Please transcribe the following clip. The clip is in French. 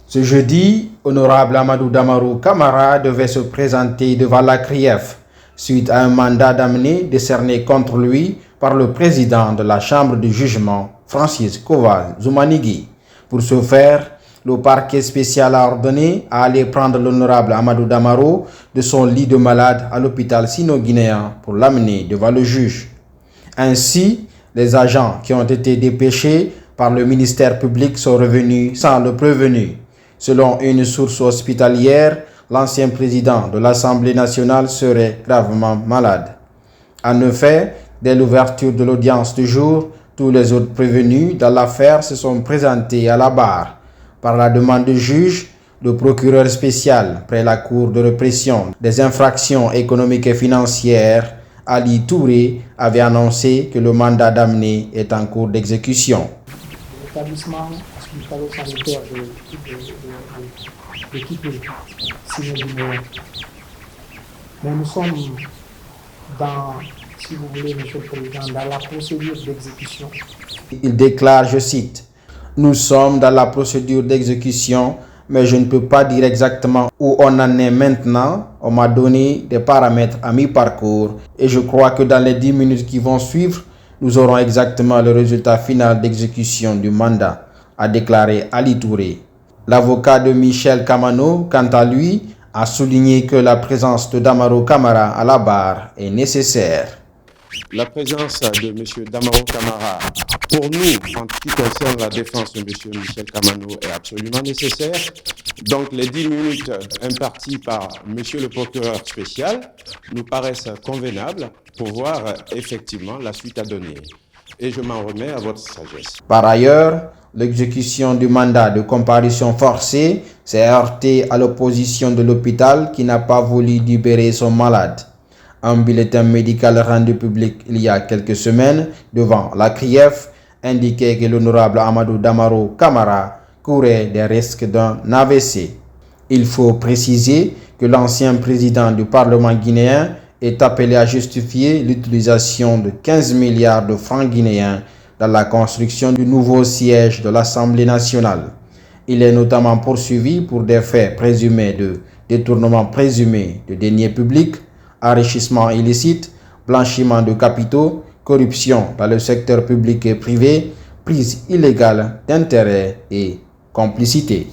Ce jeudi, honorable Amadou Damarou Camara devait se présenter devant la CRIEF suite à un mandat d'amener décerné contre lui par le président de la Chambre de jugement, Francis Koval Zoumanigui. Pour ce faire, le parquet spécial a ordonné à aller prendre l'honorable Amadou Damarou de son lit de malade à l'hôpital sino-guinéen pour l'amener devant le juge. Ainsi, les agents qui ont été dépêchés par le ministère public sont revenus sans le prévenu. Selon une source hospitalière, l'ancien président de l'Assemblée nationale serait gravement malade. En effet, dès l'ouverture de l'audience du jour, tous les autres prévenus dans l'affaire se sont présentés à la barre. Par la demande du juge, le procureur spécial près la Cour de répression des infractions économiques et financières, Ali Touré, avait annoncé que le mandat d'amener est en cours d'exécution. L'établissement hospitalo-sanitaire de Kipé, sino-guinéen. Mais nous sommes dans, si vous voulez, Monsieur le Président, dans la procédure d'exécution. Il déclare, je cite, « Nous sommes dans la procédure d'exécution, mais je ne peux pas dire exactement où on en est maintenant. On m'a donné des paramètres à mi-parcours et je crois que dans les 10 minutes qui vont suivre, nous aurons exactement le résultat final d'exécution du mandat », a déclaré Ali Touré. L'avocat de Michel Kamano, quant à lui, a souligné que la présence de Damarou Camara à la barre est nécessaire. La présence de M. Damarou Camara, pour nous, en ce qui concerne la défense de M. Michel Kamano, est absolument nécessaire. Donc les 10 minutes imparties par M. le procureur spécial nous paraissent convenables pour voir effectivement la suite à donner. Et je m'en remets à votre sagesse. Par ailleurs, l'exécution du mandat de comparution forcée s'est heurtée à l'opposition de l'hôpital qui n'a pas voulu libérer son malade. Un bulletin médical rendu public il y a quelques semaines devant la CRIEF indiquait que l'honorable Amadou Damarou Camara courait des risques d'un AVC. Il faut préciser que l'ancien président du Parlement guinéen est appelé à justifier l'utilisation de 15 milliards de francs guinéens dans la construction du nouveau siège de l'Assemblée nationale. Il est notamment poursuivi pour des faits présumés de détournement présumé de deniers publics, enrichissement illicite, blanchiment de capitaux, corruption dans le secteur public et privé, prise illégale d'intérêts et complicité.